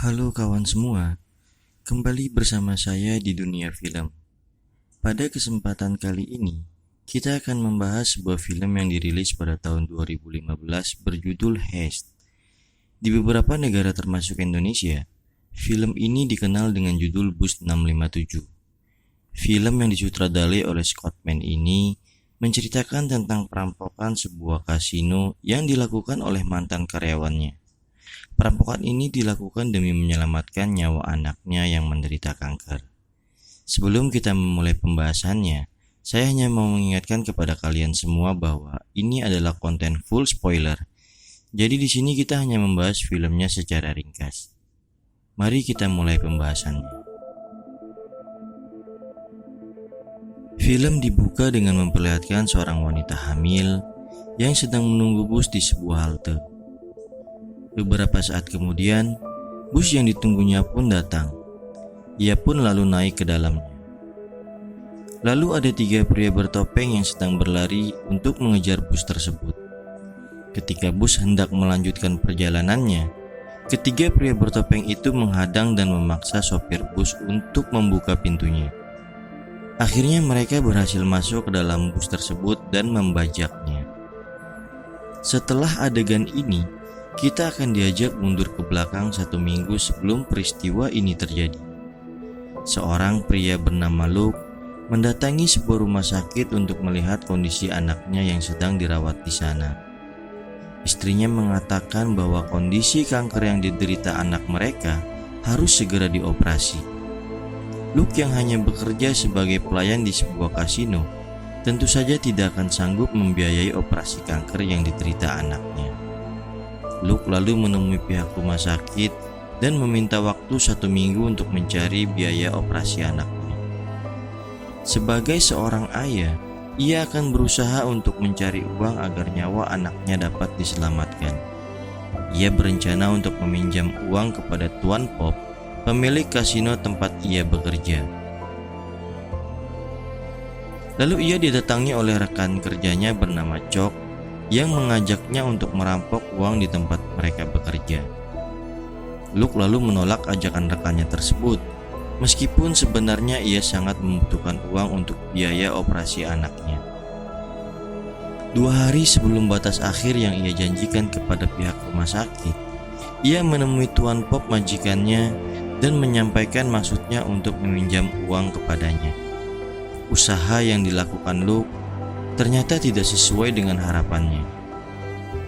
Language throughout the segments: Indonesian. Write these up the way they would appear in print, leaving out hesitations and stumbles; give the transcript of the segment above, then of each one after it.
Halo kawan semua, kembali bersama saya di dunia film. Pada kesempatan kali ini, kita akan membahas sebuah film yang dirilis pada tahun 2015 berjudul Heist. Di beberapa negara termasuk Indonesia, film ini dikenal dengan judul Bus 657. Film yang disutradarai oleh Scott Mann ini menceritakan tentang perampokan sebuah kasino yang dilakukan oleh mantan karyawannya. Perampokan ini dilakukan demi menyelamatkan nyawa anaknya yang menderita kanker. Sebelum kita memulai pembahasannya, saya hanya mau mengingatkan kepada kalian semua bahwa ini adalah konten full spoiler. Jadi di sini kita hanya membahas filmnya secara ringkas. Mari kita mulai pembahasannya. Film dibuka dengan memperlihatkan seorang wanita hamil yang sedang menunggu bus di sebuah halte. Beberapa saat kemudian, bus yang ditunggunya pun datang. Ia pun lalu naik ke dalamnya. Lalu ada 3 pria bertopeng yang sedang berlari untuk mengejar bus tersebut. Ketika bus hendak melanjutkan perjalanannya, ketiga pria bertopeng itu menghadang dan memaksa sopir bus untuk membuka pintunya. Akhirnya mereka berhasil masuk ke dalam bus tersebut dan membajaknya. Setelah adegan ini, kita akan diajak mundur ke belakang 1 minggu sebelum peristiwa ini terjadi. Seorang pria bernama Luke mendatangi sebuah rumah sakit untuk melihat kondisi anaknya yang sedang dirawat di sana. Istrinya mengatakan bahwa kondisi kanker yang diderita anak mereka harus segera dioperasi. Luke yang hanya bekerja sebagai pelayan di sebuah kasino tentu saja tidak akan sanggup membiayai operasi kanker yang diderita anaknya. Luke lalu menemui pihak rumah sakit dan meminta waktu 1 minggu untuk mencari biaya operasi anaknya. Sebagai seorang ayah, ia akan berusaha untuk mencari uang agar nyawa anaknya dapat diselamatkan. Ia berencana untuk meminjam uang kepada Tuan Pop, pemilik kasino tempat ia bekerja. Lalu ia didatangi oleh rekan kerjanya bernama Chuck yang mengajaknya untuk merampok uang di tempat mereka bekerja. Luke lalu menolak ajakan rekannya tersebut, meskipun sebenarnya ia sangat membutuhkan uang untuk biaya operasi anaknya. 2 hari sebelum batas akhir yang ia janjikan kepada pihak rumah sakit, ia menemui Tuan Pop majikannya dan menyampaikan maksudnya untuk meminjam uang kepadanya. Usaha yang dilakukan Luke ternyata tidak sesuai dengan harapannya.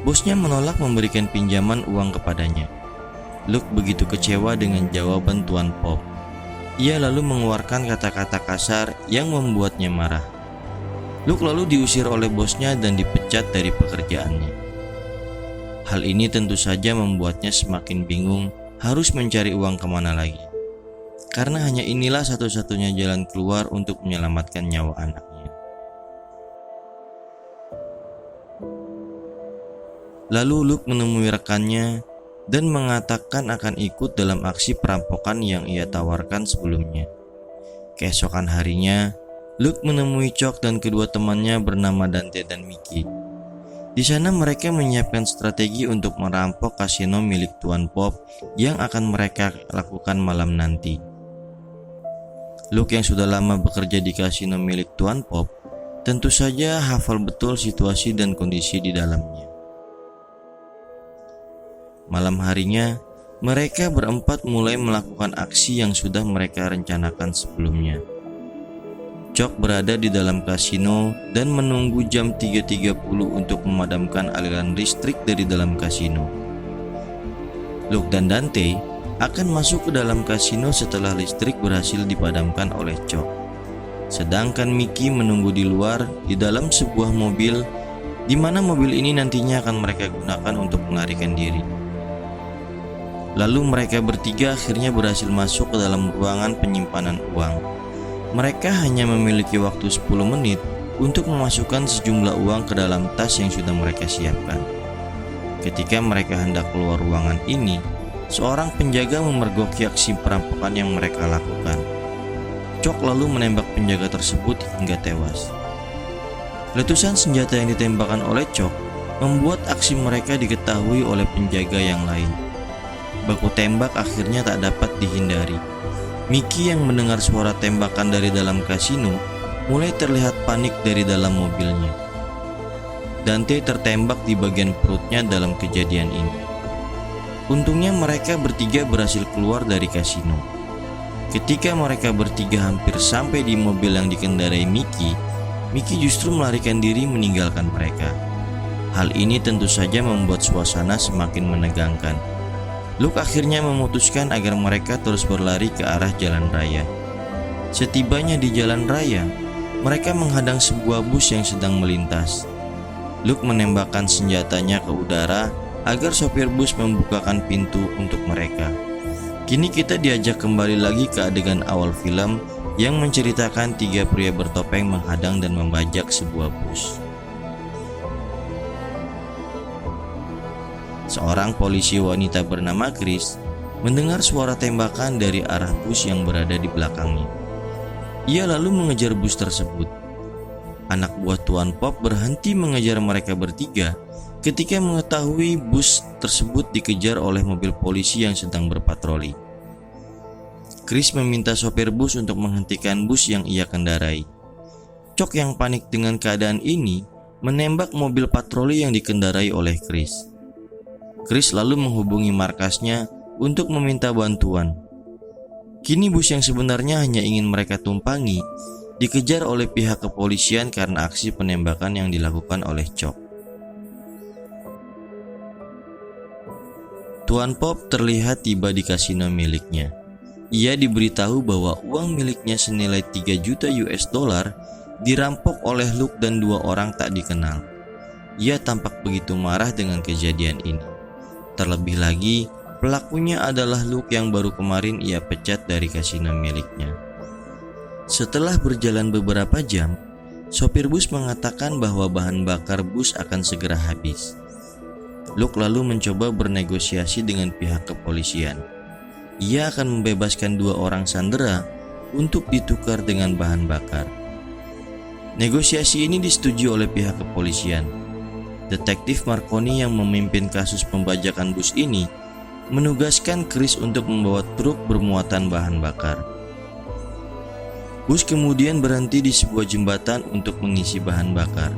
Bosnya menolak memberikan pinjaman uang kepadanya. Luke begitu kecewa dengan jawaban Tuan Pop. Ia lalu mengeluarkan kata-kata kasar yang membuatnya marah. Luke lalu diusir oleh bosnya dan dipecat dari pekerjaannya. Hal ini tentu saja membuatnya semakin bingung harus mencari uang kemana lagi. Karena hanya inilah satu-satunya jalan keluar untuk menyelamatkan nyawa anaknya. Lalu Luke menemui rekannya dan mengatakan akan ikut dalam aksi perampokan yang ia tawarkan sebelumnya. Keesokan harinya, Luke menemui Chuck dan kedua temannya bernama Dante dan Mickey. Di sana mereka menyiapkan strategi untuk merampok kasino milik Tuan Pop yang akan mereka lakukan malam nanti. Luke yang sudah lama bekerja di kasino milik Tuan Pop tentu saja hafal betul situasi dan kondisi di dalamnya. Malam harinya, mereka berempat mulai melakukan aksi yang sudah mereka rencanakan sebelumnya. Chuck berada di dalam kasino dan menunggu jam 3.30 untuk memadamkan aliran listrik dari dalam kasino. Luke dan Dante akan masuk ke dalam kasino setelah listrik berhasil dipadamkan oleh Chuck. Sedangkan Mickey menunggu di luar di dalam sebuah mobil, di mana mobil ini nantinya akan mereka gunakan untuk melarikan diri. Lalu mereka bertiga akhirnya berhasil masuk ke dalam ruangan penyimpanan uang. Mereka hanya memiliki waktu 10 menit untuk memasukkan sejumlah uang ke dalam tas yang sudah mereka siapkan. Ketika mereka hendak keluar ruangan ini, seorang penjaga memergoki aksi perampokan yang mereka lakukan. Chuck lalu menembak penjaga tersebut hingga tewas. Letusan senjata yang ditembakkan oleh Chuck membuat aksi mereka diketahui oleh penjaga yang lain. Baku tembak akhirnya tak dapat dihindari. Mickey yang mendengar suara tembakan dari dalam kasino mulai terlihat panik dari dalam mobilnya. Dante tertembak di bagian perutnya dalam kejadian ini. Untungnya mereka bertiga berhasil keluar dari kasino. Ketika mereka bertiga hampir sampai di mobil yang dikendarai Mickey justru melarikan diri meninggalkan mereka. Hal ini tentu saja membuat suasana semakin menegangkan. Luke akhirnya memutuskan agar mereka terus berlari ke arah jalan raya. Setibanya di jalan raya, mereka menghadang sebuah bus yang sedang melintas. Luke menembakkan senjatanya ke udara agar sopir bus membukakan pintu untuk mereka. Kini kita diajak kembali lagi ke adegan awal film yang menceritakan 3 pria bertopeng menghadang dan membajak sebuah bus. Seorang polisi wanita bernama Chris mendengar suara tembakan dari arah bus yang berada di belakangnya. Ia lalu mengejar bus tersebut. Anak buah Tuan Pop berhenti mengejar mereka bertiga ketika mengetahui bus tersebut dikejar oleh mobil polisi yang sedang berpatroli. Chris meminta sopir bus untuk menghentikan bus yang ia kendarai. Chok yang panik dengan keadaan ini menembak mobil patroli yang dikendarai oleh Chris. Chris lalu menghubungi markasnya untuk meminta bantuan. Kini bus yang sebenarnya hanya ingin mereka tumpangi dikejar oleh pihak kepolisian karena aksi penembakan yang dilakukan oleh Chok. Tuan Pop terlihat tiba di kasino miliknya. Ia diberitahu bahwa uang miliknya senilai 3 juta US dollar dirampok oleh Luke dan 2 orang tak dikenal. Ia tampak begitu marah dengan kejadian ini. Terlebih lagi, pelakunya adalah Luke yang baru kemarin ia pecat dari kasino miliknya. Setelah berjalan beberapa jam, sopir bus mengatakan bahwa bahan bakar bus akan segera habis. Luke lalu mencoba bernegosiasi dengan pihak kepolisian. Ia akan membebaskan 2 orang sandera untuk ditukar dengan bahan bakar. Negosiasi ini disetujui oleh pihak kepolisian. Detektif Marconi yang memimpin kasus pembajakan bus ini menugaskan Chris untuk membawa truk bermuatan bahan bakar. Bus kemudian berhenti di sebuah jembatan untuk mengisi bahan bakar.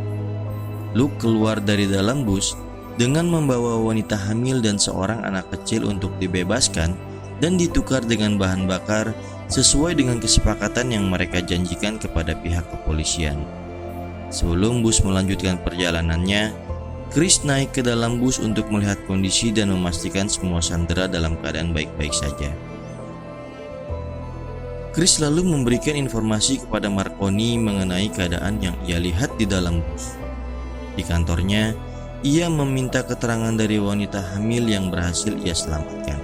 Luke keluar dari dalam bus dengan membawa wanita hamil dan seorang anak kecil untuk dibebaskan dan ditukar dengan bahan bakar sesuai dengan kesepakatan yang mereka janjikan kepada pihak kepolisian. Sebelum bus melanjutkan perjalanannya, Chris naik ke dalam bus untuk melihat kondisi dan memastikan semua sandera dalam keadaan baik-baik saja. Chris lalu memberikan informasi kepada Marconi mengenai keadaan yang ia lihat di dalam bus. Di kantornya, ia meminta keterangan dari wanita hamil yang berhasil ia selamatkan.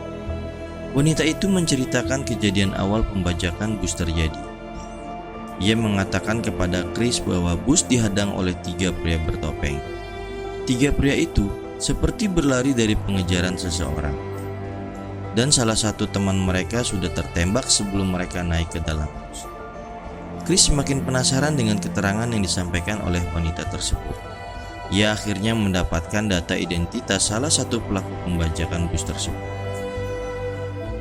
Wanita itu menceritakan kejadian awal pembajakan bus terjadi. Ia mengatakan kepada Chris bahwa bus dihadang oleh 3 pria bertopeng. 3 pria itu seperti berlari dari pengejaran seseorang. Dan salah satu teman mereka sudah tertembak sebelum mereka naik ke dalam bus. Chris semakin penasaran dengan keterangan yang disampaikan oleh wanita tersebut. Ia akhirnya mendapatkan data identitas salah satu pelaku pembajakan bus tersebut.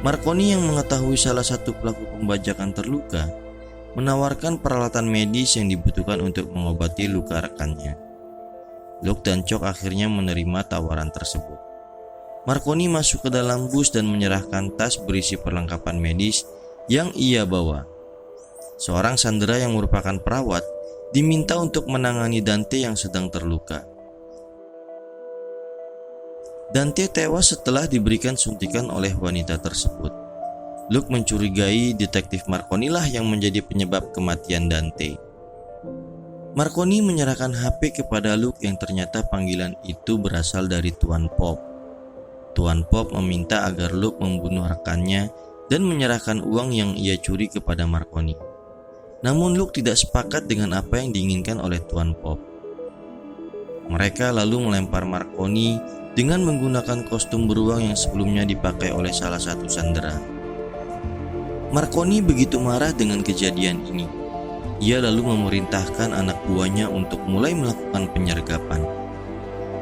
Marconi yang mengetahui salah satu pelaku pembajakan terluka menawarkan peralatan medis yang dibutuhkan untuk mengobati luka rekannya. Luke dan Chok akhirnya menerima tawaran tersebut. Marconi masuk ke dalam bus dan menyerahkan tas berisi perlengkapan medis yang ia bawa. Seorang sandera yang merupakan perawat diminta untuk menangani Dante yang sedang terluka. Dante tewas setelah diberikan suntikan oleh wanita tersebut. Luke mencurigai detektif Marconi lah yang menjadi penyebab kematian Dante. Marconi menyerahkan HP kepada Luke yang ternyata panggilan itu berasal dari Tuan Pop. Tuan Pop meminta agar Luke membunuh rekannya dan menyerahkan uang yang ia curi kepada Marconi. Namun Luke tidak sepakat dengan apa yang diinginkan oleh Tuan Pop. Mereka lalu melempar Marconi dengan menggunakan kostum beruang yang sebelumnya dipakai oleh salah satu sandera. Marconi begitu marah dengan kejadian ini. Ia lalu memerintahkan anak buahnya untuk mulai melakukan penyergapan.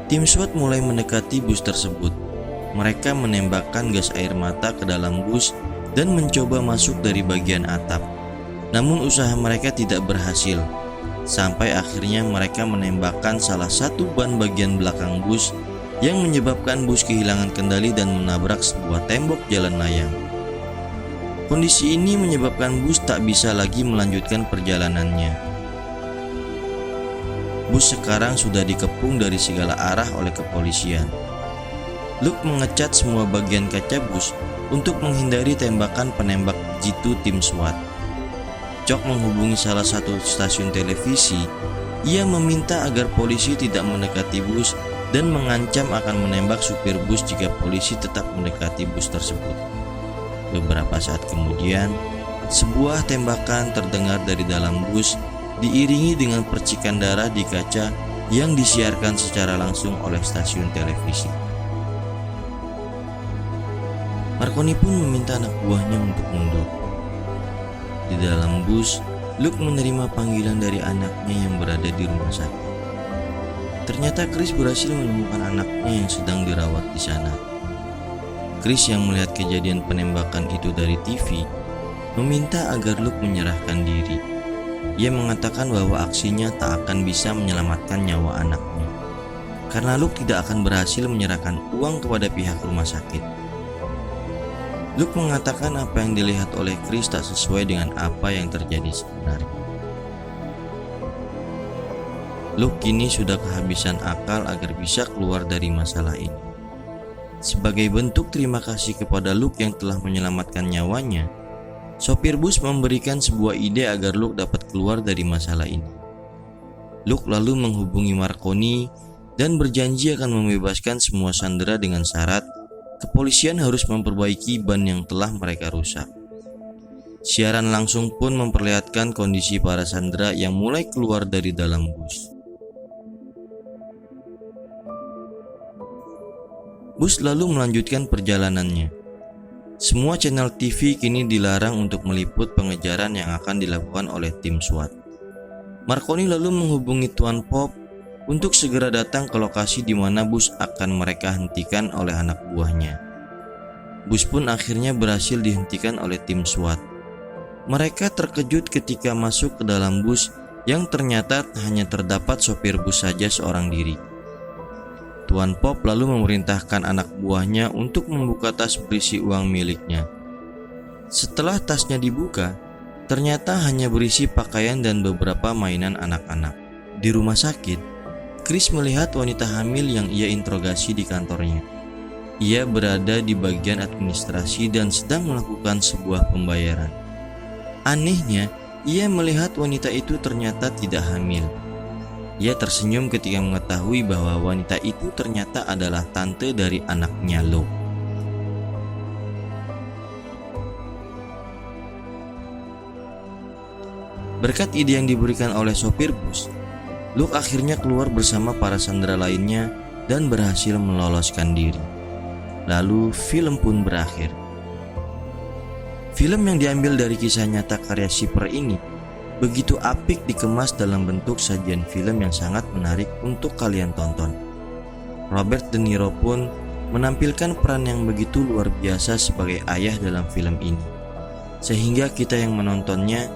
Tim SWAT mulai mendekati bus tersebut. Mereka menembakkan gas air mata ke dalam bus dan mencoba masuk dari bagian atap. Namun usaha mereka tidak berhasil. Sampai akhirnya mereka menembakkan salah satu ban bagian belakang bus yang menyebabkan bus kehilangan kendali dan menabrak sebuah tembok jalan layang. Kondisi ini menyebabkan bus tak bisa lagi melanjutkan perjalanannya. Bus sekarang sudah dikepung dari segala arah oleh kepolisian. Luke mengecat semua bagian kaca bus untuk menghindari tembakan penembak jitu tim SWAT. Chuck menghubungi salah satu stasiun televisi. Ia meminta agar polisi tidak mendekati bus dan mengancam akan menembak supir bus jika polisi tetap mendekati bus tersebut. Beberapa saat kemudian, sebuah tembakan terdengar dari dalam bus diiringi dengan percikan darah di kaca yang disiarkan secara langsung oleh stasiun televisi. Marconi pun meminta anak buahnya untuk mundur. Di dalam bus, Luke menerima panggilan dari anaknya yang berada di rumah sakit. Ternyata Chris berhasil menemukan anaknya yang sedang dirawat di sana. Chris yang melihat kejadian penembakan itu dari TV, meminta agar Luke menyerahkan diri. Ia mengatakan bahwa aksinya tak akan bisa menyelamatkan nyawa anaknya, karena Luke tidak akan berhasil menyerahkan uang kepada pihak rumah sakit. Luke mengatakan apa yang dilihat oleh Chris tak sesuai dengan apa yang terjadi sebenarnya. Luke kini sudah kehabisan akal agar bisa keluar dari masalah ini. Sebagai bentuk terima kasih kepada Luke yang telah menyelamatkan nyawanya, sopir bus memberikan sebuah ide agar Luke dapat keluar dari masalah ini. Luke lalu menghubungi Marconi dan berjanji akan membebaskan semua sandera dengan syarat kepolisian harus memperbaiki ban yang telah mereka rusak. Siaran langsung pun memperlihatkan kondisi para sandera yang mulai keluar dari dalam bus. Bus lalu melanjutkan perjalanannya. Semua channel TV kini dilarang untuk meliput pengejaran yang akan dilakukan oleh tim SWAT. Marconi lalu menghubungi Tuan Pop untuk segera datang ke lokasi di mana bus akan mereka hentikan oleh anak buahnya. Bus pun akhirnya berhasil dihentikan oleh tim SWAT. Mereka terkejut ketika masuk ke dalam bus yang ternyata hanya terdapat sopir bus saja seorang diri. Tuan Pop lalu memerintahkan anak buahnya untuk membuka tas berisi uang miliknya. Setelah tasnya dibuka, ternyata hanya berisi pakaian dan beberapa mainan anak-anak. Di rumah sakit, Chris melihat wanita hamil yang ia interogasi di kantornya. Ia berada di bagian administrasi dan sedang melakukan sebuah pembayaran. Anehnya, ia melihat wanita itu ternyata tidak hamil. Ia tersenyum ketika mengetahui bahwa wanita itu ternyata adalah tante dari anaknya Luke. Berkat ide yang diberikan oleh sopir bus, Luke akhirnya keluar bersama para sandera lainnya dan berhasil meloloskan diri. Lalu film pun berakhir. Film yang diambil dari kisah nyata karya Shipper ini begitu apik dikemas dalam bentuk sajian film yang sangat menarik untuk kalian tonton. Robert De Niro pun menampilkan peran yang begitu luar biasa sebagai ayah dalam film ini, sehingga kita yang menontonnya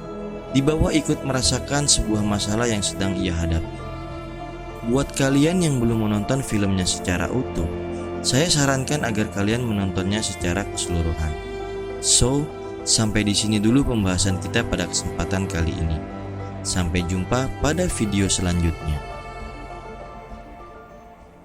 dibawa ikut merasakan sebuah masalah yang sedang ia hadapi. Buat kalian yang belum menonton filmnya secara utuh, saya sarankan agar kalian menontonnya secara keseluruhan. So, sampai di sini dulu pembahasan kita pada kesempatan kali ini. Sampai jumpa pada video selanjutnya.